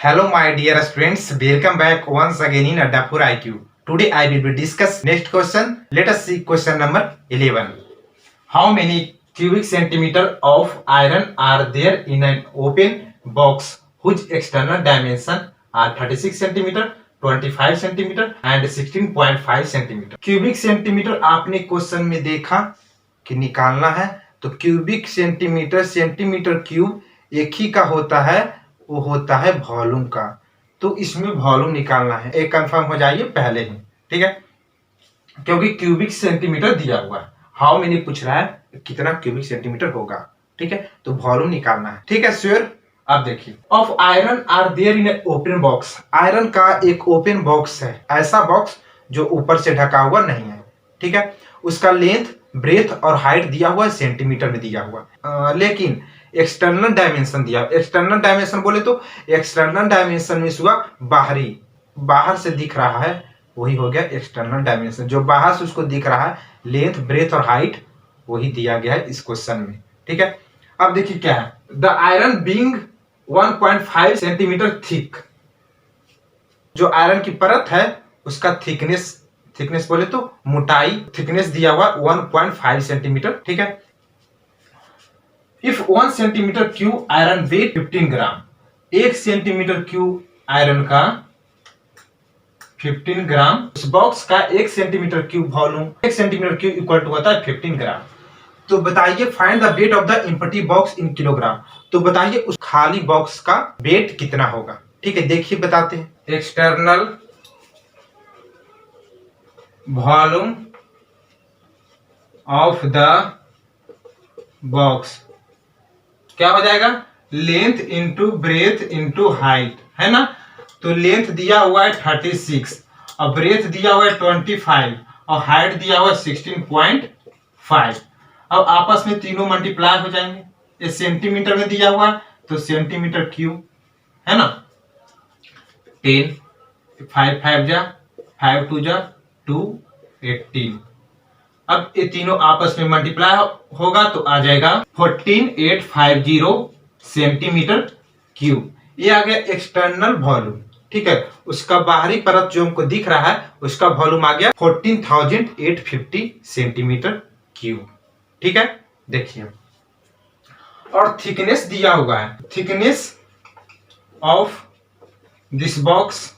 Hello my dear students, welcome back once again in Adapur IQ. Today I will be discuss next question. Let us see question number 11. How many cubic centimeter of iron are there in an open box whose external dimension are 36 centimeter, 25 centimeter and 16.5 centimeter. Cubic centimetre आपने question में देखा कि निकालना है, तो cubic centimetre centimetre cube एक ही का होता है, वो होता है वॉल्यूम का। तो इसमें वॉल्यूम निकालना है, एक कंफर्म हो जाइए पहले ही, ठीक है, क्योंकि क्यूबिक सेंटीमीटर दिया हुआ है। हाउ मेनी पूछ रहा है कितना क्यूबिक सेंटीमीटर होगा, ठीक है, तो वॉल्यूम निकालना है, ठीक है श्योर। अब देखिए, of iron are there in open box. Iron का एक ओपन बॉक्स है, ऐसा बॉक्स जो ऊपर से ढका हुआ नहीं है, ठीक है। उसका लेंथ ब्रेथ और हाइट दिया हुआ है, सेंटीमीटर में दिया हुआ लेकिन एक्सटर्नल डायमेंशन दिया। एक्सटर्नल डायमेंशन बोले तो एक्सटर्नल डायमेंशन में हुआ बाहरी, बाहर से दिख रहा है, वही हो गया एक्सटर्नल डायमेंशन। जो बाहर से उसको दिख रहा है, लेंथ ब्रेथ और हाइट, वही दिया गया है इस क्वेश्चन में, ठीक है। अब देखिए क्या है, the iron being 1.5 centimetre thick. जो आयरन की परत है उसका थिकनेस, थिकनेस बोले तो मोटाई, थिकनेस दिया हुआ 1.5 सेंटीमीटर, ठीक है। If 1 centimetre cube iron weight 15 gram, 1 centimetre cube iron का 15 ग्राम, उस बॉक्स का 1 centimetre cube volume, 1 centimetre cube equal to होता है 15 ग्राम। तो बताइए find the weight of the empty box in kilogram. तो बताइए उस खाली बॉक्स का वेट कितना होगा, ठीक है। देखिए बताते हैं, external volume of the box क्या हो जाएगा, length into breadth into height, है ना। तो लेंथ दिया हुआ है 36 और ब्रेथ दिया हुआ है 25 और हाइट दिया हुआ है 16.5। अब आपस में तीनों मल्टीप्लाई हो जाएंगे। ये सेंटीमीटर में दिया हुआ है तो सेंटीमीटर क्यूब, है ना। 10 5 5 जा 5 2 जा 2 18। अब ये तीनों आपस में मल्टीप्लाई होगा तो आ जाएगा 14850 सेंटीमीटर क्यूब। ये आ गया एक्सटर्नल वॉल्यूम, ठीक है। उसका बाहरी परत जो हमको दिख रहा है उसका वॉल्यूम आ गया 14850 सेंटीमीटर क्यूब, ठीक है। देखिए, और थिकनेस दिया हुआ है, थिकनेस ऑफ दिस बॉक्स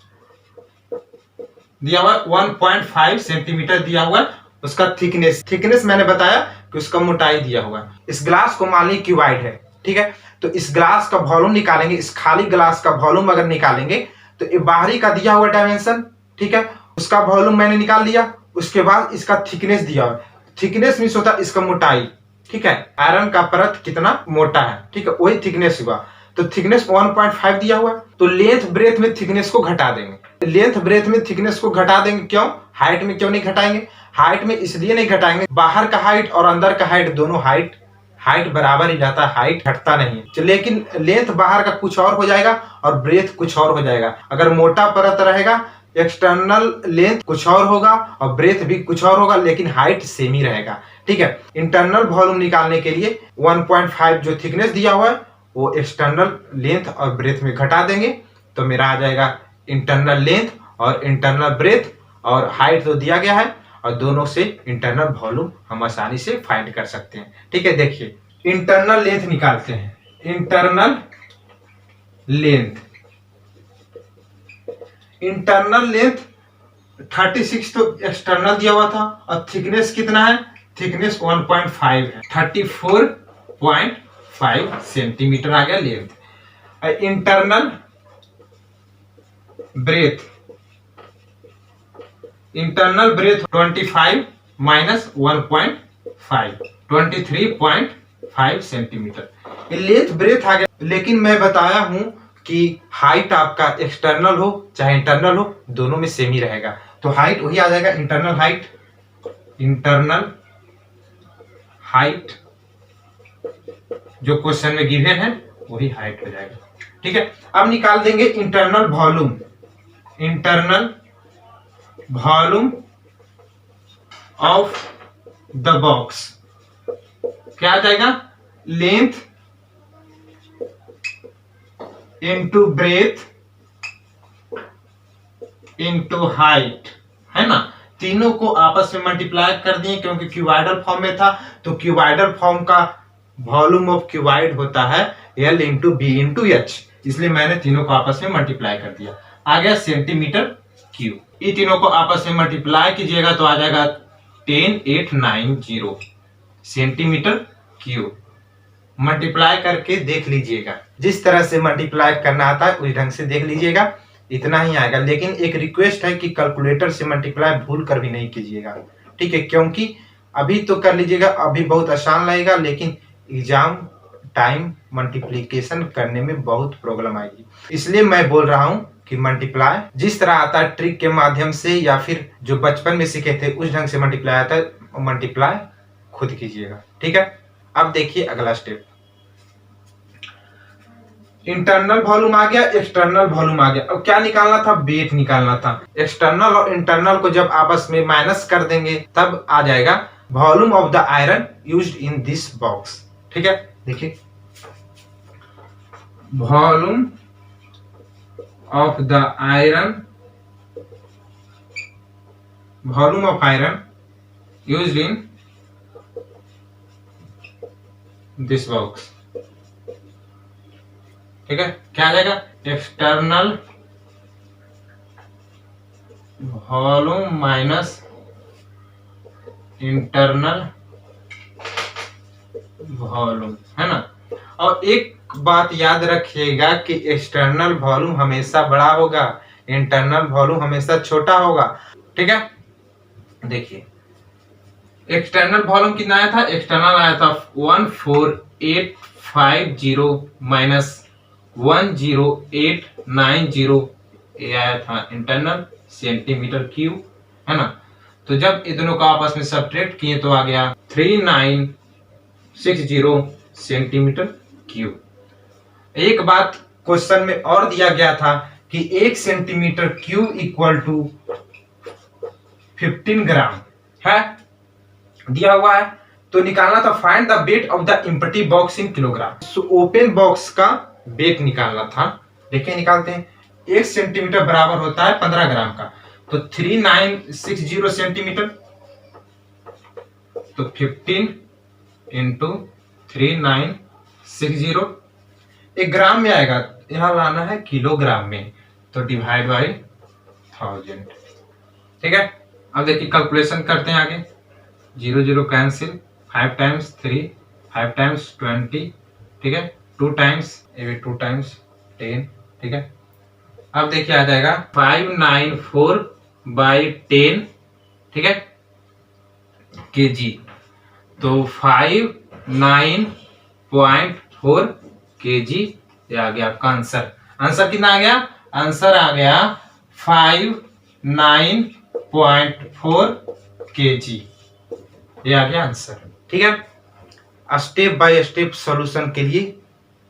दिया हुआ 1.5 सेंटीमीटर दिया हुआ है। उसका थिकनेस, थिकनेस मैंने बताया कि उसका मोटाई दिया हुआ है। इस ग्लास को मान ली क्यूबाइड है, ठीक है, तो इस ग्लास का वॉल्यूम निकालेंगे, इस खाली ग्लास का वॉल्यूम अगर निकालेंगे तो ये बाहरी का दिया हुआ डायमेंशन, ठीक है, उसका वॉल्यूम मैंने निकाल लिया। उसके बाद इसका थिकनेस दिया हुआ, थिकनेस मींस होता है इसका मोटाई, ठीक है। आयरन का परत कितना मोटा है, ठीक है, वही थिकनेस हुआ। तो थिकनेस 1.5 दिया हुआ, तो लेंथ ब्रेथ में थिकनेस को घटा देंगे। लेंथ ब्रेथ में थिकनेस को घटा देंगे, क्यों, हाइट में क्यों नहीं घटाएंगे। हाइट में इसलिए नहीं घटाएंगे, बाहर का हाइट और अंदर का हाइट दोनों हाइट बराबर ही रहता है, हाइट घटता नहीं है। लेकिन लेंथ बाहर का कुछ और हो जाएगा और ब्रेथ कुछ और हो जाएगा। अगर मोटा परत रहेगा, एक्सटर्नल लेंथ कुछ और होगा और ब्रेथ भी कुछ और होगा, लेकिन हाइट सेम ही रहेगा, ठीक है। इंटरनल वॉल्यूम निकालने के लिए 1.5 जो थिकनेस दिया हुआ है वो एक्सटर्नल लेंथ और ब्रेथ में घटा देंगे, तो मेरा आ जाएगा इंटरनल लेंथ और इंटरनल ब्रेथ, और हाइट तो दिया गया है और दोनों से इंटरनल वॉल्यूम हम आसानी से फाइंड कर सकते हैं, ठीक है। देखिए इंटरनल लेंथ निकालते हैं, इंटरनल लेंथ, इंटरनल लेंथ 36 तो एक्सटर्नल दिया हुआ था और थिकनेस कितना है, थिकनेस 1.5 है, 34.5 सेंटीमीटर आ गया length. Internal breadth, internal breadth 25 minus 1.5 23.5 centimetre. Length breadth आ गया, लेकिन मैं बताया हूं कि हाइट आपका एक्सटर्नल हो चाहे इंटरनल हो दोनों में सेम ही रहेगा, तो हाइट वही आ जाएगा इंटरनल हाइट, इंटरनल हाइट जो क्वेश्चन में गिवन है वही हाइट हो जाएगा, ठीक है। अब निकाल देंगे internal volume, internal volume of the box क्या आ जाएगा, length into breadth into height, है ना। तीनों को आपस में मल्टीप्लाई कर दिए, क्योंकि क्यूबाइडल फॉर्म में था, तो क्यूबाइडल फॉर्म का वॉल्यूम ऑफ क्यूबाइड होता है L into B into H, इसलिए मैंने तीनों को आपस में मल्टीप्लाई कर दिया। आ गया सेंटीमीटर क्यूब। ये तीनों को आपस में मल्टीप्लाई कीजिएगा तो आ जाएगा 10890 सेंटीमीटर क्यूब। मल्टीप्लाई करके देख लीजिएगा, जिस तरह से मल्टीप्लाई करना आता है उस ढंग से देख लीजिएगा, इतना ही आएगा। लेकिन एक रिक्वेस्ट है कि कैलकुलेटर से मल्टीप्लाई भूल कर भी नहीं कीजिएगा, ठीक है, क्योंकि अभी तो कर लीजिएगा, अभी बहुत आसान लगेगा, लेकिन एग्जाम टाइम मल्टीप्लिकेशन करने में बहुत प्रॉब्लम आएगी। इसलिए मैं बोल रहा हूँ कि मल्टीप्लाई जिस तरह आता है ट्रिक के माध्यम से, या फिर जो बचपन में सीखे थे उस ढंग से मल्टीप्लाई आता है, मल्टीप्लाई खुद कीजिएगा, ठीक है। अब देखिए अगला स्टेप, इंटरनल वॉल्यूम आ गया, एक्सटर्नल वॉल्यूम आ गया। अब क्या निकालना था? वेट निकालना था। एक्सटर्नल और इंटरनल को जब आपस में माइनस कर देंगे तब आ जाएगा volume of the iron used in this box, ठीक है। देखिए volume of the iron, volume of iron used in this box, ठीक है। क्या आ जाएगा? External volume minus internal volume, है ना। और एक बात याद रखिएगा कि एक्सटर्नल वॉल्यूम हमेशा बड़ा होगा, इंटरनल वॉल्यूम हमेशा छोटा होगा, ठीक है। देखिए एक्सटर्नल वॉल्यूम कितना आया था? एक्सटर्नल आया था 14850 माइनस 10890, ये आया था इंटरनल सेंटीमीटर क्यूब, है ना। तो जब इन दोनों का आपस में सब्ट्रैक्ट किए तो आ गया 3960 सेंटीमीटर क्यूब। एक बात क्वेश्चन में और दिया गया था कि 1 सेंटीमीटर क्यूब इक्वल टू 15 ग्राम है, दिया हुआ है। तो निकालना था find the weight of the empty box in kilogram. So open box का वेट निकालना था। देखिए निकालते हैं। 1 सेंटीमीटर बराबर होता है 15 ग्राम का, तो 3960 सेंटीमीटर, तो 15 इंटू 3960, एक ग्राम में आएगा, यहां लाना है किलोग्राम में, तो डिवाइड बाई 1000, ठीक है। अब देखिए कैलकुलेशन करते हैं आगे। 0 0 कैंसिल, 5 टाइम्स 3, 5 टाइम्स 20, ठीक है, 2 टाइम्स 2 टाइम्स 10, ठीक है। अब देखिए आ जाएगा 594 बाई 10, ठीक है, केजी। तो 59.4 केजी, ये आ गया आपका आंसर। आंसर कितना आ गया? आंसर आ गया 59.4 केजी, ये आ गया आंसर, ठीक है। स्टेप बाय स्टेप सॉल्यूशन के लिए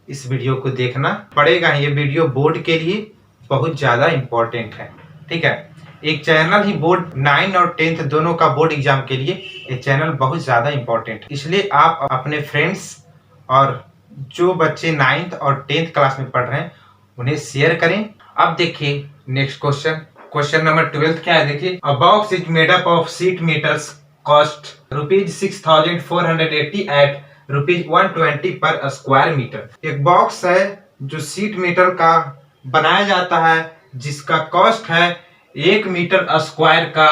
इस वीडियो को देखना पड़ेगा। ये वीडियो बोर्ड के लिए बहुत ज्यादा इंपॉर्टेंट है, ठीक है। एक चैनल ही बोर्ड 9 और 10th दोनों का बोर्ड एग्जाम के लिए ये चैनल बहुत ज्यादा इंपॉर्टेंट है, इसलिए आप अपने फ्रेंड्स और जो बच्चे 9th और 10th क्लास में पढ़ रहे हैं उन्हें शेयर करें। अब देखिए नेक्स्ट क्वेश्चन, क्वेश्चन नंबर 12 क्या है? देखिए a box is made up of sheet metals cost ₹6480 at ₹120 पर स्क्वायर मीटर। एक बॉक्स है जो शीट मेटल का बनाया जाता है, जिसका कॉस्ट है 1 मीटर स्क्वायर का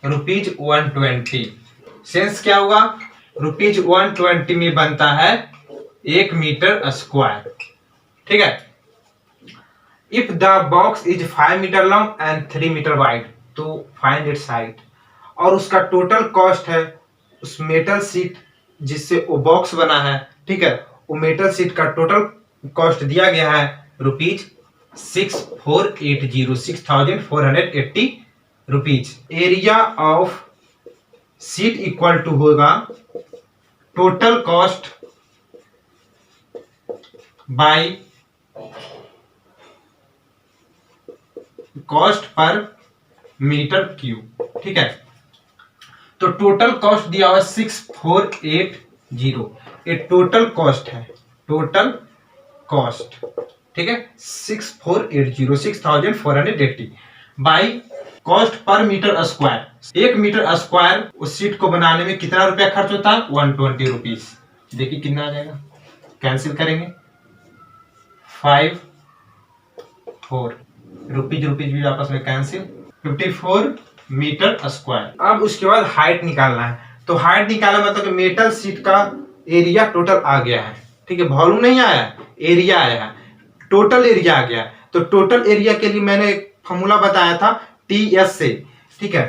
₹120। सेंस क्या हुआ? ₹120 में बनता है 1 मीटर स्क्वायर, ठीक है। If the box is 5 metre long and 3 metre wide, तो फाइंड इट्स हाइट। और उसका टोटल कॉस्ट है उस मेटल शीट जिससे वो बॉक्स बना है, ठीक है, वो मेटल शीट का टोटल कॉस्ट दिया गया है ₹6480 rupees. Area of sheet equal to होगा total cost by cost per metre cube, ठीक है। तो टोटल कॉस्ट दिया हुआ 6480, ये टोटल कॉस्ट है, टोटल कॉस्ट, ठीक है, 6480, 6480। By cost per metre square. 1 metre square उस सीट को बनाने में कितना रुपया खर्च होता है? 120 रुपीज। देखिए कितना आ जाएगा, कैंसिल करेंगे 5 4 रुपीज भी आपस में कैंसिल, 54 मीटर स्क्वायर। अब उसके बाद हाइट निकालना है। तो हाइट निकालना मतलब मेटल सीट का एरिया टोटल आ गया है, ठीक है, वॉल्यूम नहीं आया, एरिया आया है, टोटल एरिया आ गया। तो टोटल एरिया के लिए मैंने एक फॉर्मूला बताया था टीएस से, ठीक है,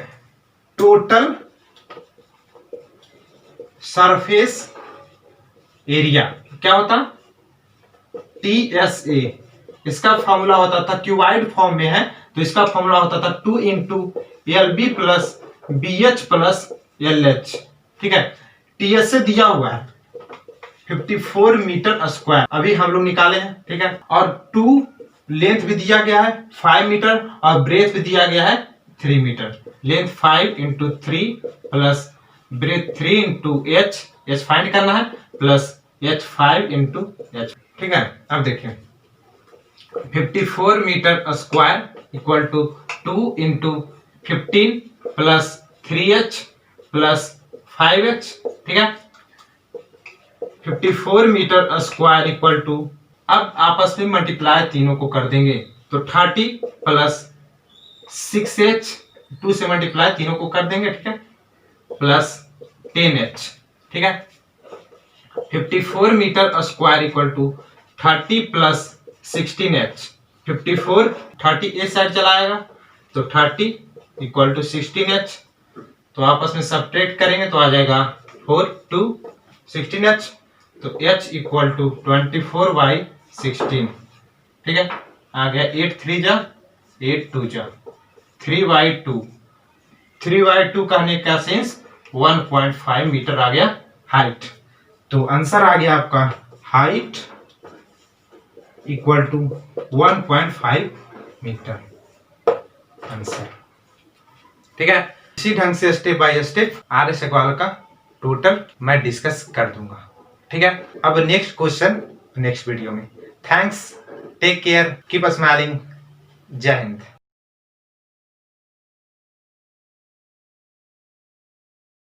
टोटल सरफेस एरिया क्या होता? टीएसए। इसका फॉर्मूला होता था, क्यूबाइड फॉर्म में है तो इसका फॉर्मूला होता था 2 into L B plus B H plus L H, ठीक है। टीएसए दिया हुआ है 54 मीटर स्क्वायर, अभी हम लोग निकाले हैं, ठीक है। और 2 लेंथ भी दिया गया है 5 मीटर और ब्रेथ भी दिया गया है 3 metre. Length 5 into 3 plus breadth 3 into H, H find करना है, प्लस एच 5 इंटू एच, ठीक है। अब देखिए 54 metre square equal to 2 into 15 plus 3h plus 5h, ठीक है। 54 मीटर स्क्वायर इक्वल टू, अब आपस में मल्टीप्लाई तीनों को कर देंगे तो 30 प्लस 6h, 2 से मल्टीप्लाई तीनों को कर देंगे, ठीक है, प्लस 10h, ठीक है। 54 metre square equal to 30 plus 16h, 54 30 इस साइड चलाएगा तो 30 इक्वल टू 16h, तो आपस में सब्ट्रैक्ट करेंगे तो आ जाएगा 4 2 16h, तो h इक्वल टू 24/16, ठीक है। आ गया 8 3 जा 8 2 जा 3/2, 3/2 कहने का सेंस 1.5 मीटर आ गया हाइट। तो आंसर आ गया आपका height equal to 1.5 metre, answer, ठीक है। इसी ढंग से स्टेप बाय स्टेप आर्य सवाल का टोटल मैं डिस्कस कर दूंगा, ठीक है। अब नेक्स्ट क्वेश्चन नेक्स्ट वीडियो में। Thanks, take care, keep smiling, जय हिंद।